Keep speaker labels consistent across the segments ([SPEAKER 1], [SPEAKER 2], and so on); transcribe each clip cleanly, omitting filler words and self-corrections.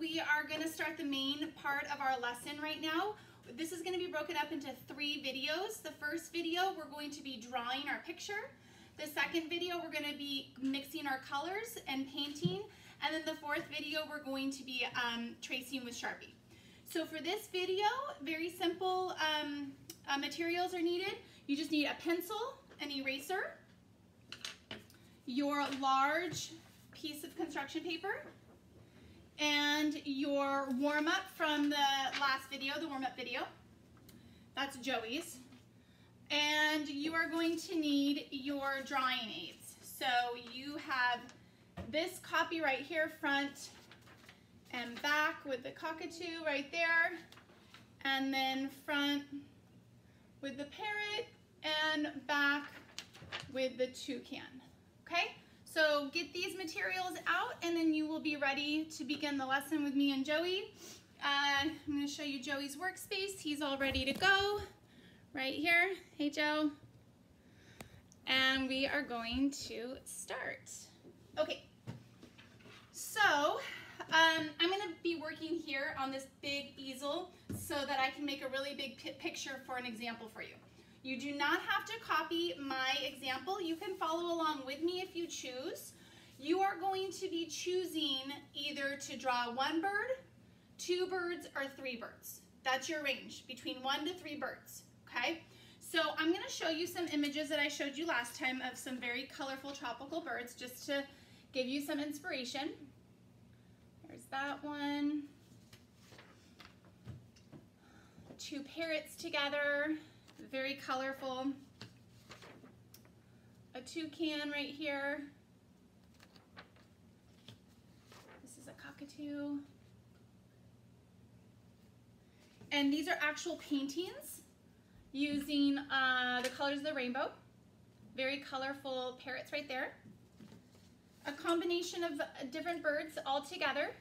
[SPEAKER 1] We are going to start the main part of our lesson right now. This is going to be broken up into 3 videos. The first video, we're going to be drawing our picture. The second video, we're going to be mixing our colors and painting. And then the fourth video, we're going to be tracing with Sharpie. So for this video, very simple materials are needed. You just need a pencil, an eraser, your large piece of construction paper, and your warm-up from the last video, the warm-up video. That's Joey's. And you are going to need your drawing aids. So you have this copy right here, front and back with the cockatoo right there, and then front with the parrot and back with the toucan. Okay? So get these materials out and then you will be ready to begin the lesson with me and Joey. I'm going to show you Joey's workspace. He's all ready to go right here. Hey, Joe. And we are going to start. Okay. So I'm going to be working here on this big easel so that I can make a really big picture for an example for you. You do not have to copy my example. You can follow along with me if you choose. You are going to be choosing either to draw 1 bird, 2 birds, or 3 birds. That's your range, between 1 to 3 birds, okay? So I'm going to show you some images that I showed you last time of some very colorful tropical birds just to give you some inspiration. There's that one. 2 parrots together. Very colorful. A toucan right here. This is a cockatoo. And these are actual paintings using the colors of the rainbow. Very colorful parrots right there. A combination of different birds all together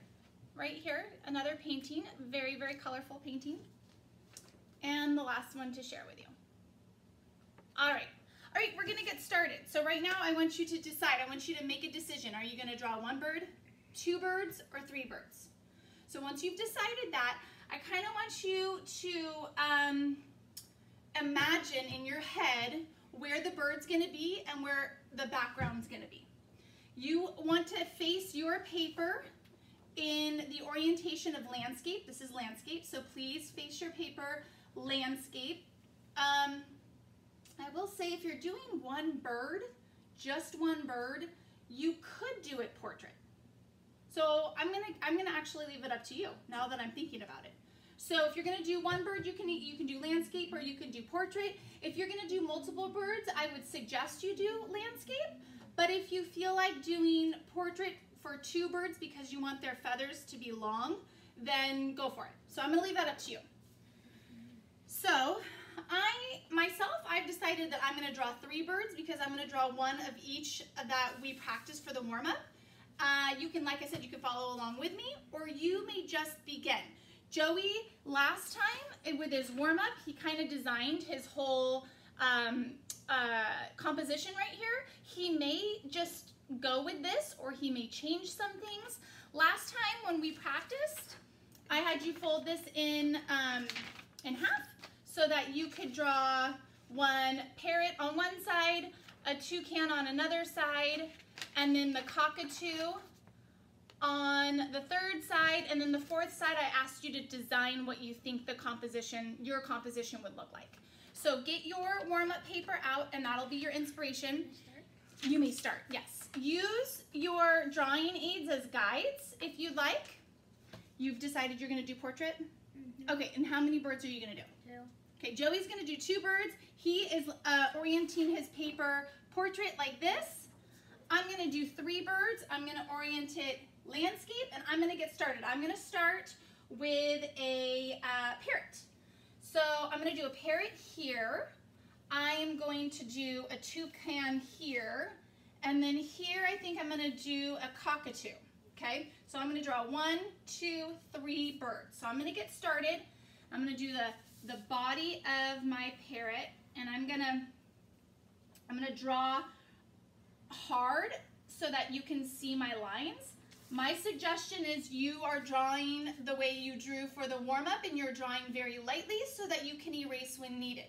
[SPEAKER 1] right here. Another painting, very, very colorful painting. And the last one to share with you. All right, we're gonna get started. So right now I want you to decide, I want you to make a decision. Are you gonna draw 1 bird, 2 birds, or 3 birds? So once you've decided that, I kind of want you to imagine in your head where the bird's gonna be and where the background's gonna be. You want to face your paper in the orientation of landscape. This is landscape, so please face your paper landscape. I will say if you're doing 1 bird, just 1 bird, you could do it portrait. So I'm gonna actually leave it up to you now that I'm thinking about it. So if you're gonna do 1 bird, you can do landscape or you can do portrait. If you're gonna do multiple birds, I would suggest you do landscape. But if you feel like doing portrait for 2 birds because you want their feathers to be long, then go for it. So I'm gonna leave that up to you. So I've decided that I'm gonna draw 3 birds because I'm gonna draw 1 of each that we practiced for the warm-up. You can, like I said, you can follow along with me or you may just begin. Joey, last time with his warm-up, he kind of designed his whole composition right here. He may just go with this or he may change some things. Last time when we practiced, I had you fold this in half so that you could draw 1 parrot on one side, a toucan on another side, and then the cockatoo on the 3rd side, and then the 4th side I asked you to design what you think the composition, your composition would look like. So get your warm-up paper out and that'll be your inspiration. You may start, yes. Use your drawing aids as guides if you'd like. You've decided you're gonna do portrait? Mm-hmm. Okay, and how many birds are you gonna do? 2. Okay, Joey's gonna do 2 birds. He is orienting his paper portrait like this. I'm gonna do 3 birds. I'm gonna orient it landscape and I'm gonna get started. I'm gonna start with a parrot. So I'm gonna do a parrot here. I am going to do a toucan here. And then here I think I'm gonna do a cockatoo, okay? So I'm gonna draw 1, 2, 3 birds. So I'm gonna get started. I'm gonna do the body of my parrot and I'm gonna draw hard so that you can see my lines. My suggestion is you are drawing the way you drew for the warm-up, and you're drawing very lightly so that you can erase when needed.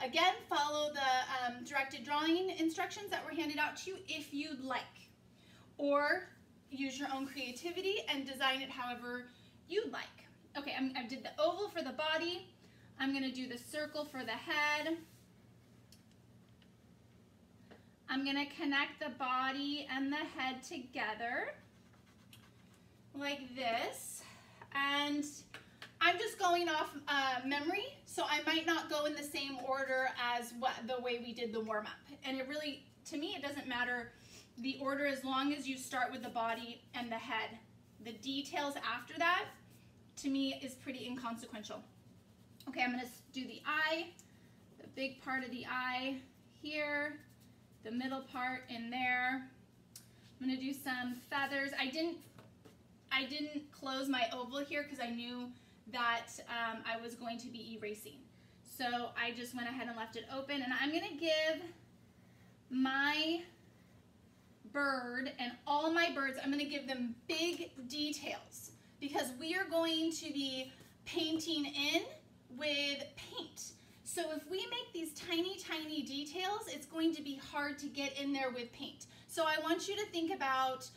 [SPEAKER 1] Again, follow the directed drawing instructions that were handed out to you if you'd like. Or use your own creativity and design it however you'd like. Okay, I did the oval for the body. I'm going to do the circle for the head. I'm going to connect the body and the head together like this. And I'm just going off memory, so I might not go in the same order as the way we did the warm-up. And it really, to me, it doesn't matter the order as long as you start with the body and the head. The details after that, to me, is pretty inconsequential. Okay, I'm going to do the eye, the big part of the eye here, the middle part in there. I'm going to do some feathers. I didn't close my oval here because I knew that I was going to be erasing. So I just went ahead and left it open, and I'm going to give my bird and all my birds, I'm going to give them big details because we are going to be painting in with paint. So if we make these tiny, tiny details, it's going to be hard to get in there with paint. So I want you to think about,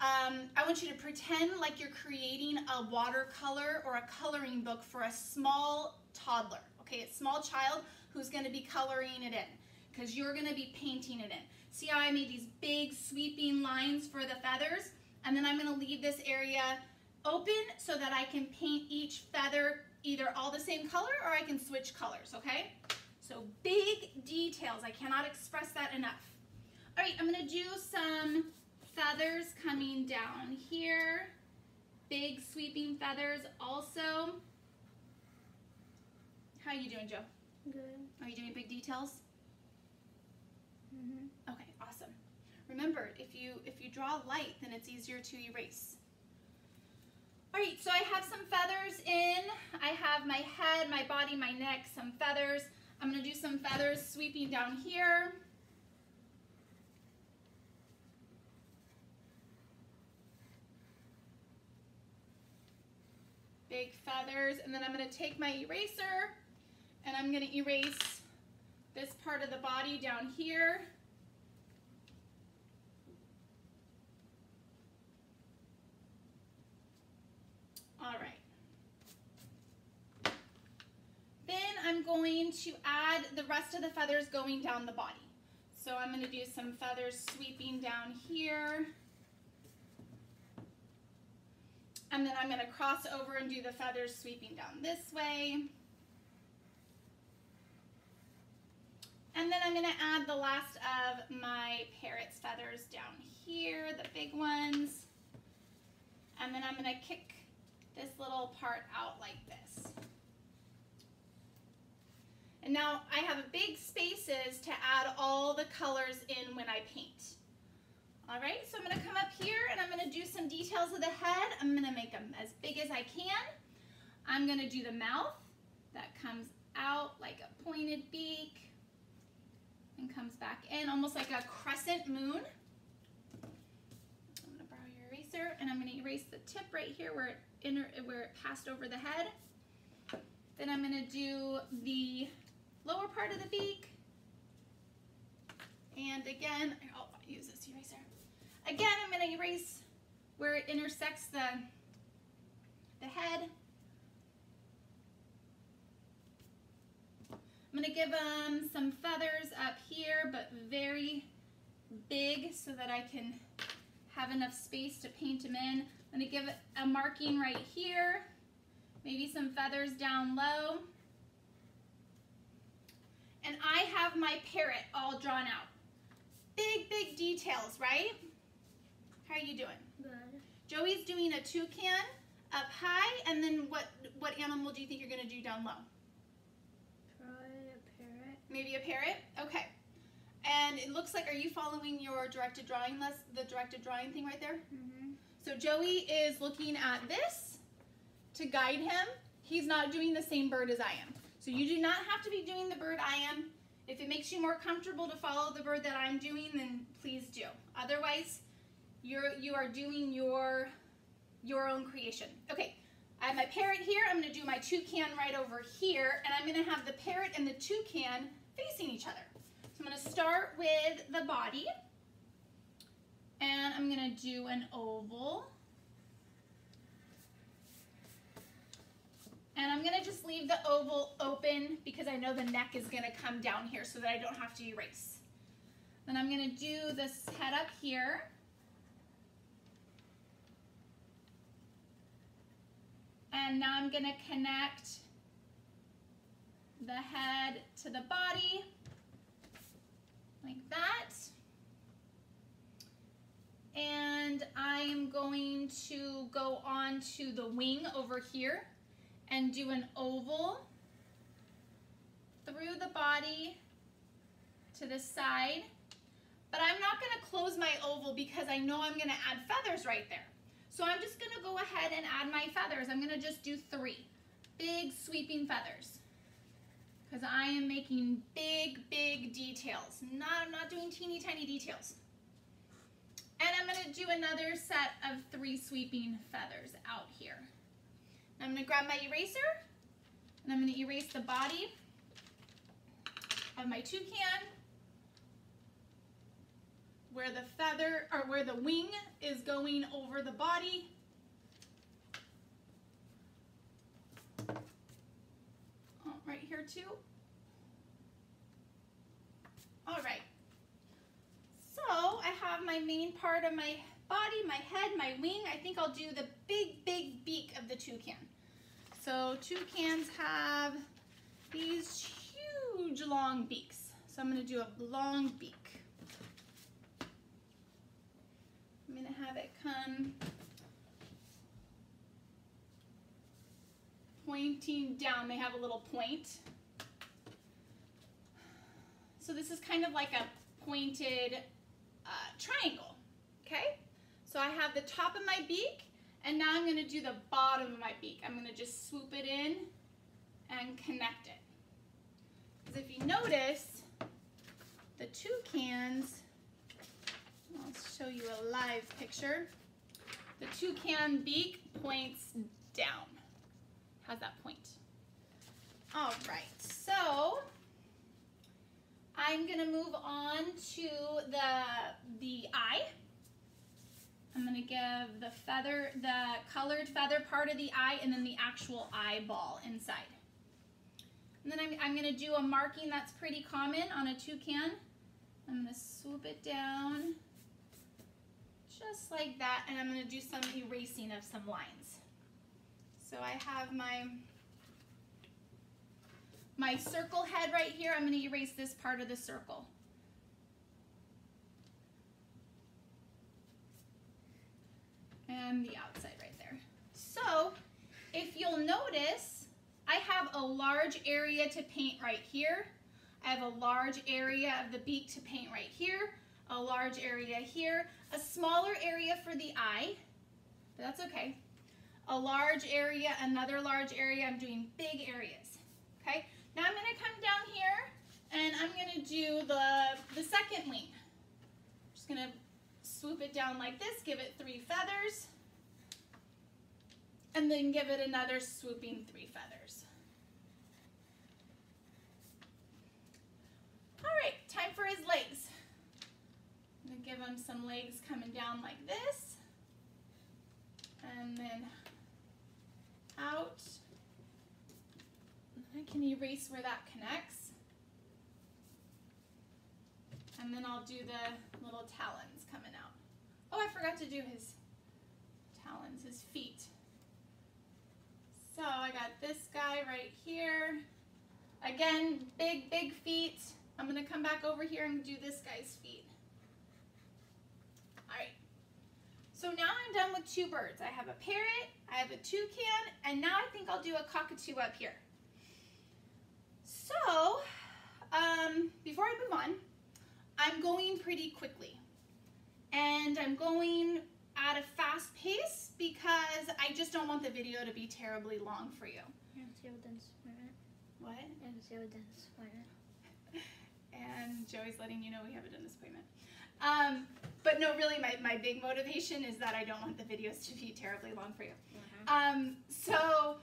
[SPEAKER 1] I want you to pretend like you're creating a watercolor or a coloring book for a small toddler, okay, a small child who's going to be coloring it in because you're going to be painting it in. See how I made these big sweeping lines for the feathers? And then I'm going to leave this area open so that I can paint each feather either all the same color or I can switch colors, okay? So big details. I cannot express that enough. All right, I'm going to do some feathers coming down here. Big sweeping feathers also. How are you doing, Joe?
[SPEAKER 2] Good.
[SPEAKER 1] Are you doing big details?
[SPEAKER 2] Mm-hmm.
[SPEAKER 1] Okay, awesome. Remember, if you draw light, then it's easier to erase. All right, so I have some feathers in. I have my head, my body, my neck, some feathers. I'm going to do some feathers sweeping down here. Big feathers, and then I'm going to take my eraser and I'm going to erase this part of the body down here. All right. Then I'm going to add the rest of the feathers going down the body. So I'm going to do some feathers sweeping down here. And then I'm going to cross over and do the feathers sweeping down this way. And then I'm going to add the last of my parrot's feathers down here, the big ones. And then I'm going to kick this little part out like this. And now I have big spaces to add all the colors in when I paint. All right, so I'm going to come up here and I'm going to do some details of the head. I'm going to make them as big as I can. I'm going to do the mouth that comes out like a pointed beak and comes back in almost like a crescent moon. I'm going to borrow your eraser and I'm going to erase the tip right here where it passed over the head. Then I'm going to do the lower part of the beak. And again, I'll use this eraser. Again, I'm going to erase where it intersects the head. I'm going to give them some feathers up here, but very big so that I can have enough space to paint them in. I'm going to give it a marking right here, maybe some feathers down low. And I have my parrot all drawn out. Big, big details, right? How are you doing?
[SPEAKER 2] Good.
[SPEAKER 1] Joey's doing a toucan up high, and then what animal do you think you're going to do down low?
[SPEAKER 2] Probably a parrot.
[SPEAKER 1] Maybe a parrot? Okay. And it looks like, are you following your directed drawing the directed drawing thing right there?
[SPEAKER 2] Mm-hmm.
[SPEAKER 1] So Joey is looking at this to guide him. He's not doing the same bird as I am. So you do not have to be doing the bird I am. If it makes you more comfortable to follow the bird that I'm doing, then please do. Otherwise, you are doing your your own creation. Okay, I have my parrot here. I'm going to do my toucan right over here, and I'm going to have the parrot and the toucan facing each other. So I'm going to start with the body, and I'm going to do an oval. And I'm going to just leave the oval open because I know the neck is going to come down here so that I don't have to erase. Then I'm going to do this head up here. And now I'm going to connect the head to the body like that. And I am going to go on to the wing over here and do an oval through the body to the side. But I'm not going to close my oval because I know I'm going to add feathers right there. So I'm just going to go ahead and add my feathers. I'm going to just do 3 big sweeping feathers because I am making big, big details. I'm not doing teeny tiny details. And I'm going to do another set of 3 sweeping feathers out here. I'm going to grab my eraser, and I'm going to erase the body of my toucan, where the feather, or where the wing is going over the body. Oh, right here too. All right. So I have my main part of my body, my head, my wing. I think I'll do the big, big beak of the toucan. So toucans have these huge long beaks. So I'm going to do a long beak. I'm going to have it come pointing down. They have a little point. So this is kind of like a pointed triangle, okay? So I have the top of my beak, and now I'm going to do the bottom of my beak. I'm going to just swoop it in and connect it. Because if you notice, the toucans, I'll show you a live picture. The toucan beak points down. How's that point? All right, so I'm going to move on to the eye. I'm going to give the feather, the colored feather part of the eye, and then the actual eyeball inside. And then I'm going to do a marking that's pretty common on a toucan. I'm going to swoop it down just like that, and I'm going to do some erasing of some lines. So I have my circle head right here. I'm going to erase this part of the circle. And the outside right there. So if you'll notice, I have a large area to paint right here. I have a large area of the beak to paint right here, a large area here, a smaller area for the eye, but that's okay. A large area, another large area. I'm doing big areas, okay? Now I'm going to come down here and I'm going to do the second wing. Just going to swoop it down like this, give it 3 feathers, and then give it another swooping 3 feathers. All right, time for his legs. I'm going to give him some legs coming down like this, and then out. I can erase where that connects. And then I'll do the little talons coming out. Oh, I forgot to do his talons, his feet. So I got this guy right here. Again, big, big feet. I'm going to come back over here and do this guy's feet. All right. So now I'm done with 2 birds. I have a parrot, I have a toucan, and now I think I'll do a cockatoo up here. So, before I move on, I'm going pretty quickly. And I'm going at a fast pace because I just don't want the video to be terribly long for you. What? And Joey's letting you know we have a dentist appointment. But no, really, my big motivation is that I don't want the videos to be terribly long for you. So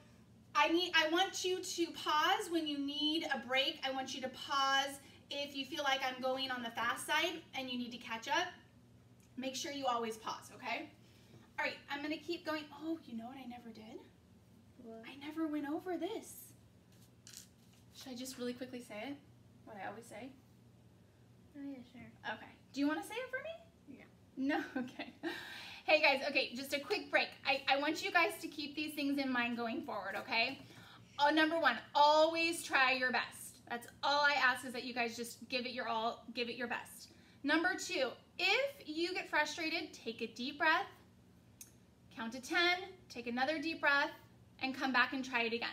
[SPEAKER 1] I want you to pause when you need a break. I want you to pause if you feel like I'm going on the fast side and you need to catch up. Make sure you always pause, okay? All right, I'm gonna keep going. Oh, you know what I never did? What? I never went over this. Should I just really quickly say it? What I always say?
[SPEAKER 2] Oh, yeah, sure.
[SPEAKER 1] Okay. Do you want to say it for me?
[SPEAKER 2] No.
[SPEAKER 1] No? Okay. Hey guys, okay, just a quick break. I want you guys to keep these things in mind going forward, okay? Number one, always try your best. That's all I ask, is that you guys just give it your all, give it your best. Number two, if you get frustrated, take a deep breath, count to 10, take another deep breath, and come back and try it again.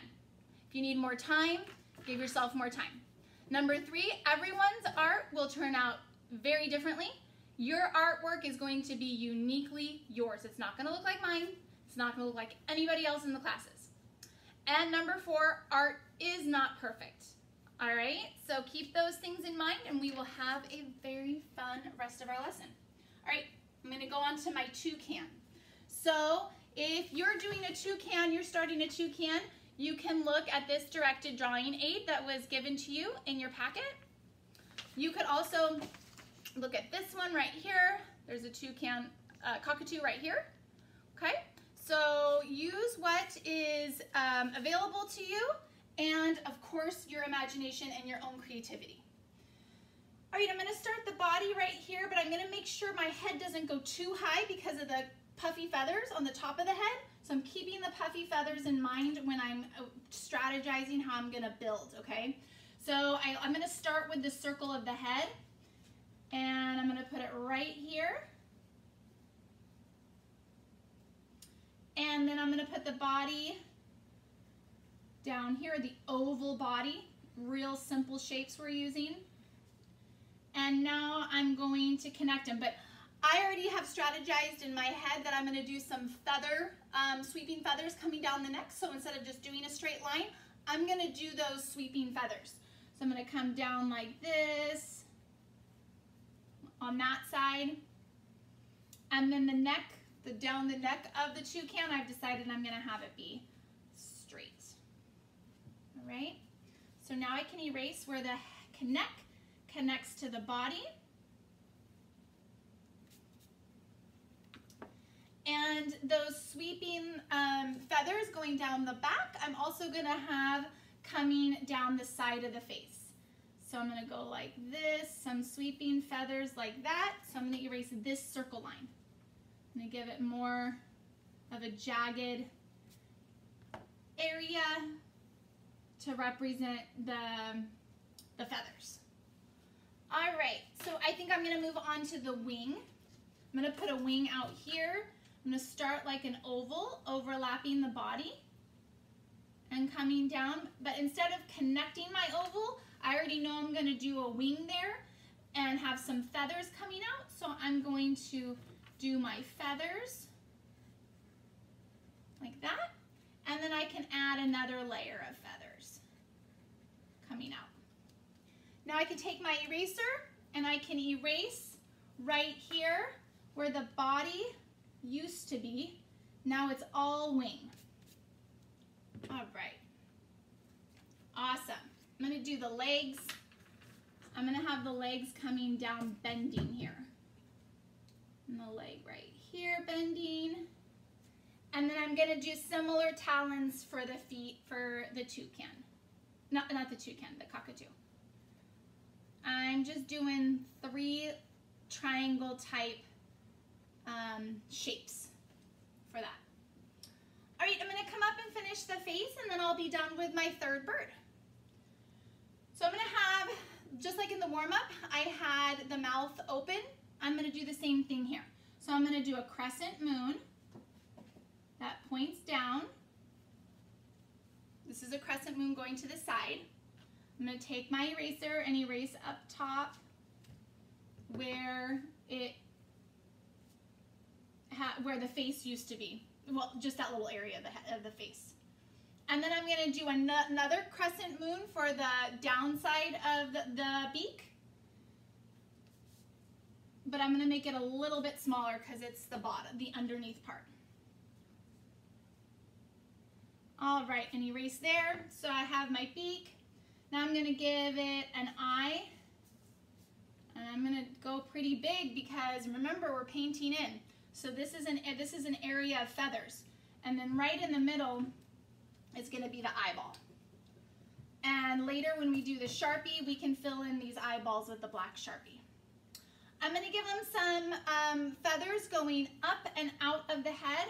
[SPEAKER 1] If you need more time, give yourself more time. Number three, everyone's art will turn out very differently. Your artwork is going to be uniquely yours. It's not gonna look like mine. It's not gonna look like anybody else in the classes. And number four, art is not perfect. All right, so keep those things in mind and we will have a very fun rest of our lesson. All right, I'm gonna go on to my toucan. So if you're doing a toucan, you're starting a toucan, you can look at this directed drawing aid that was given to you in your packet. You could also look at this one right here. There's a toucan, cockatoo right here. Okay, so use what is available to you, and of course your imagination and your own creativity. All right, I'm gonna start the body right here, but I'm gonna make sure my head doesn't go too high because of the puffy feathers on the top of the head. So I'm keeping the puffy feathers in mind when I'm strategizing how I'm gonna build, okay? So I'm gonna start with the circle of the head, and I'm gonna put it right here. And then I'm gonna put the body down here, the oval body. Real simple shapes we're using. And now I'm going to connect them. But I already have strategized in my head that I'm gonna do some feather, sweeping feathers coming down the neck. So instead of just doing a straight line, I'm gonna do those sweeping feathers. So I'm gonna come down like this, on that side, and then the neck, down the neck of the toucan, I've decided I'm gonna have it be straight. All right, so now I can erase where the neck connects to the body. And those sweeping feathers going down the back, I'm also gonna have coming down the side of the face. So I'm gonna go like this, some sweeping feathers like that. So I'm gonna erase this circle line. I'm gonna give it more of a jagged area to represent the feathers. All right, so I think I'm gonna move on to the wing. I'm gonna put a wing out here. I'm gonna start like an oval, overlapping the body and coming down, but instead of connecting my oval, I already know I'm gonna do a wing there and have some feathers coming out, so I'm going to do my feathers like that, and then I can add another layer of feathers coming out. Now I can take my eraser and I can erase right here where the body used to be. Now it's all wing. All right, awesome. I'm gonna do the legs. I'm gonna have the legs coming down, bending here. And the leg right here, bending. And then I'm gonna do similar talons for the feet for the toucan. Not the toucan, the cockatoo. I'm just doing 3 triangle type shapes for that. All right, I'm gonna come up and finish the face, and then I'll be done with my third bird. So I'm gonna have, just like in the warm-up, I had the mouth open. I'm gonna do the same thing here. So I'm gonna do a crescent moon that points down. This is a crescent moon going to the side. I'm gonna take my eraser and erase up top where where the face used to be. Well, just that little area of the face. And then I'm gonna do another crescent moon for the downside of the beak. but I'm going to make it a little bit smaller because it's the bottom, the underneath part. All right, and erase there. So I have my beak. Now I'm going to give it an eye. And I'm going to go pretty big because remember we're painting in. So this is an area of feathers. And then right in the middle is going to be the eyeball. And later when we do the Sharpie, we can fill in these eyeballs with the black Sharpie. I'm going to give them some feathers going up and out of the head.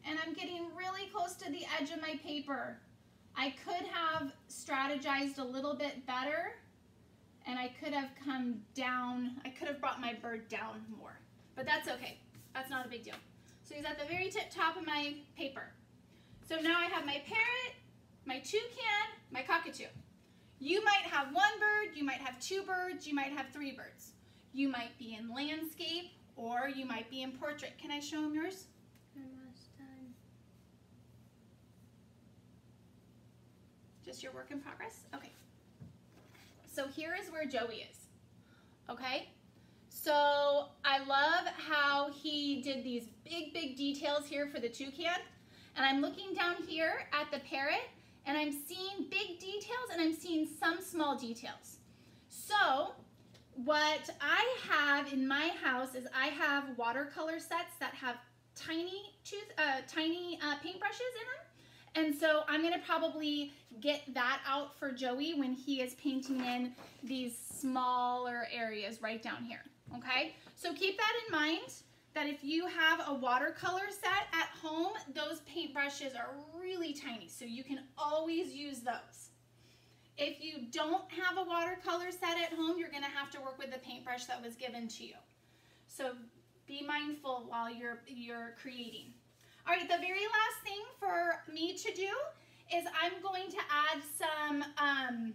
[SPEAKER 1] And I'm getting really close to the edge of my paper. I could have strategized a little bit better, and I could have come down. I could have brought my bird down more, but that's okay. That's not a big deal. So he's at the very top of my paper. So now I have my parrot, my toucan, my cockatoo. You might have one bird, you might have two birds, you might have three birds. You might be in landscape, or you might be in portrait. Can I show them yours?
[SPEAKER 2] Almost done.
[SPEAKER 1] Just your work in progress? Okay. So here is where Joey is. Okay? So I love how he did these big, big details here for the toucan. And I'm looking down here at the parrot, and I'm seeing big details, and I'm seeing some small details. So what I have in my house is I have watercolor sets that have tiny paintbrushes in them. And so I'm going to probably get that out for Joey when he is painting in these smaller areas right down here, okay? So keep that in mind, that if you have a watercolor set at home, those paintbrushes are really tiny, so you can always use those. If you don't have a watercolor set at home, you're going to have to work with the paintbrush that was given to you. So be mindful while you're creating. All right, the very last thing for me to do is I'm going to add some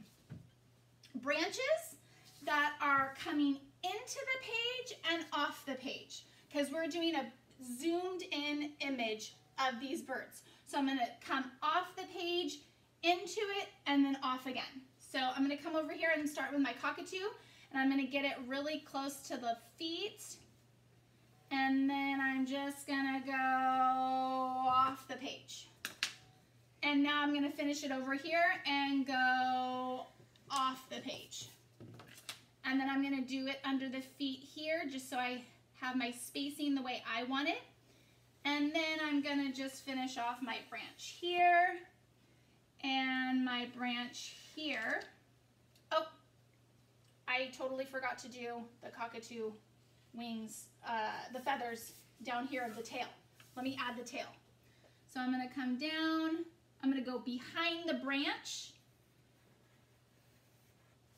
[SPEAKER 1] branches that are coming into the page and off the page, because we're doing a zoomed in image of these birds. So I'm going to come off the page, into it, and then off again. So I'm going to come over here and start with my cockatoo, and I'm going to get it really close to the feet. And then I'm just gonna go off the page. And now I'm gonna finish it over here and go off the page. And then I'm gonna do it under the feet here, just so I have my spacing the way I want it. And then I'm gonna just finish off my branch here and my branch here. Oh, I totally forgot to do the cockatoo wings, the feathers down here of the tail. Let me add the tail. So I'm going to come down, I'm going to go behind the branch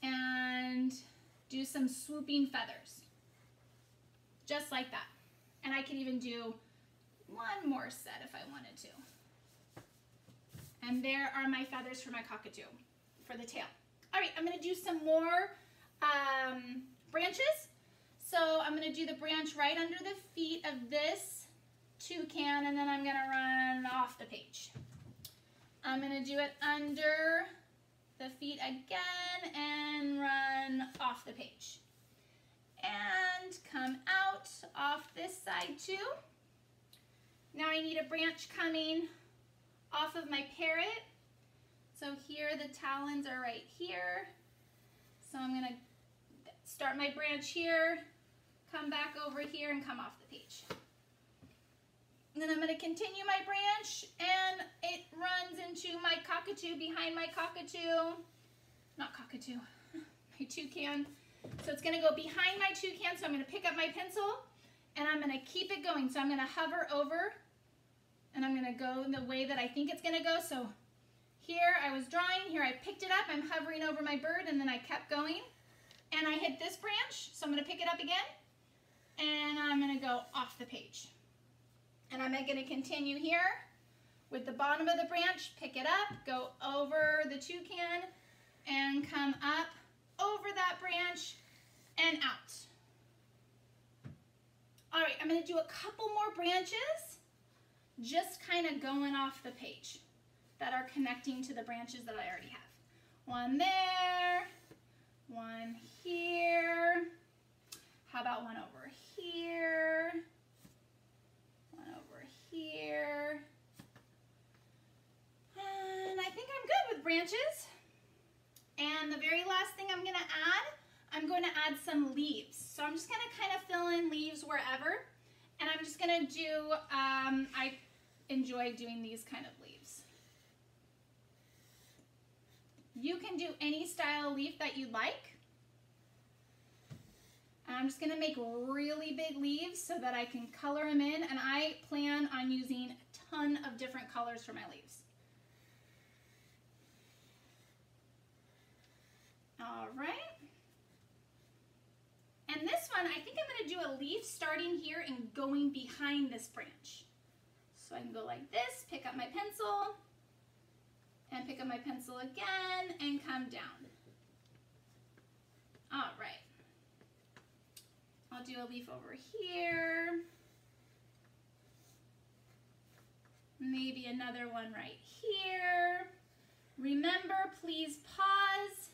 [SPEAKER 1] and do some swooping feathers. Just like that. And I can even do one more set if I wanted to. And there are my feathers for my cockatoo, for the tail. All right, I'm going to do some more branches. So I'm going to do the branch right under the feet of this toucan, and then I'm going to run off the page. I'm going to do it under the feet again and run off the page. And come out off this side too. Now I need a branch coming off of my parrot. So here the talons are right here. So I'm going to start my branch here, come back over here, and come off the page. And then I'm going to continue my branch, and it runs into my cockatoo, behind my cockatoo, not cockatoo, my toucan. So it's going to go behind my toucan, so I'm going to pick up my pencil, and I'm going to keep it going. So I'm going to hover over, and I'm going to go the way that I think it's going to go. So here I was drawing, here I picked it up, I'm hovering over my bird, and then I kept going. And I hit this branch, so I'm going to pick it up again, and I'm going to go off the page. And I'm going to continue here with the bottom of the branch, pick it up, go over the toucan, and come up over that branch and out. All right, I'm going to do a couple more branches, just kind of going off the page that are connecting to the branches that I already have. One there, One here. How about one over here? One over here. And I think I'm good with branches. And the very last thing I'm going to add some leaves. So I'm just going to kind of fill in leaves wherever. And I'm just going to do, I enjoy doing these kind of leaves. You can do any style of leaf that you like. And I'm just going to make really big leaves so that I can color them in. And I plan on using a ton of different colors for my leaves. All right. And this one, I think I'm going to do a leaf starting here and going behind this branch. So I can go like this, pick up my pencil, and pick up my pencil again, and come down. All right. I'll do a leaf over here. Maybe another one right here. Remember, please pause.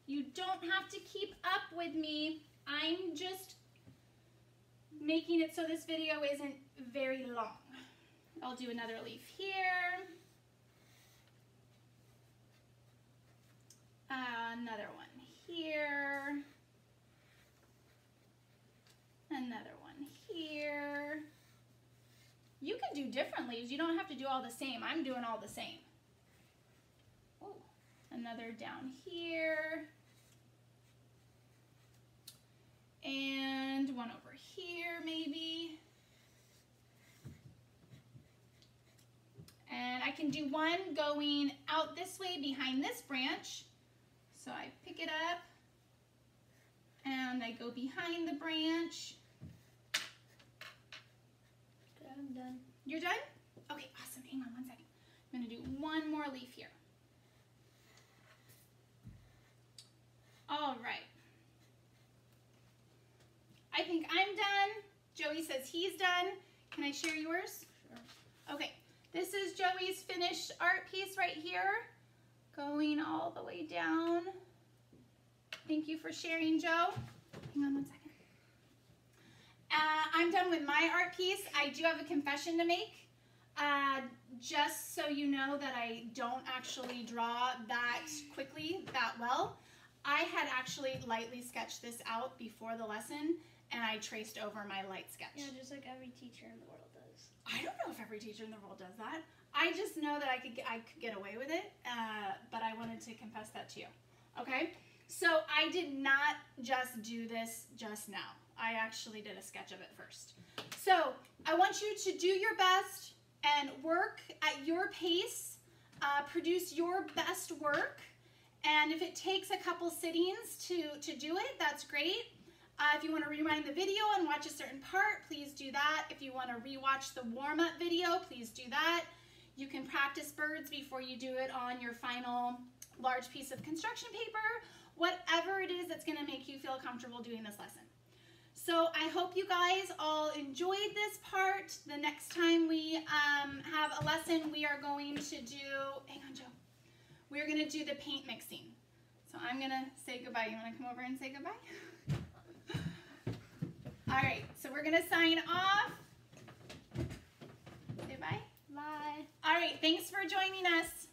[SPEAKER 1] You don't have to keep up with me. I'm just making it so this video isn't very long. I'll do another leaf here. Another one here. Another one here. You can do different leaves. You don't have to do all the same. I'm doing all the same. Oh, another down here. And one over here maybe. And I can do one going out this way behind this branch. So I pick it up and I go behind the branch.
[SPEAKER 2] I'm done.
[SPEAKER 1] You're done? Okay, awesome. Hang on one second. I'm going to do one more leaf here. All right. I think I'm done. Joey says he's done. Can I share yours?
[SPEAKER 2] Sure.
[SPEAKER 1] Okay. This is Joey's finished art piece right here, going all the way down. Thank you for sharing, Joe. Hang on one second. I'm done with my art piece. I do have a confession to make. Just so you know that I don't actually draw that quickly, that well. I had actually lightly sketched this out before the lesson, and I traced over my light sketch.
[SPEAKER 2] Yeah, just like every teacher in the world does.
[SPEAKER 1] I don't know if every teacher in the world does that. I just know that I could get away with it, but I wanted to confess that to you. Okay? So I did not just do this just now. I actually did a sketch of it first. So I want you to do your best and work at your pace, produce your best work, and if it takes a couple sittings to do it, that's great. If you want to rewind the video and watch a certain part, please do that. If you want to rewatch the warm-up video, please do that. You can practice birds before you do it on your final large piece of construction paper, whatever it is that's going to make you feel comfortable doing this lesson. So I hope you guys all enjoyed this part. The next time we have a lesson, we are going to do, hang on, Joe. We're going to do the paint mixing. So I'm going to say goodbye. You want to come over and say goodbye? All right, so we're going to sign off. Say bye.
[SPEAKER 2] Bye.
[SPEAKER 1] All right, thanks for joining us.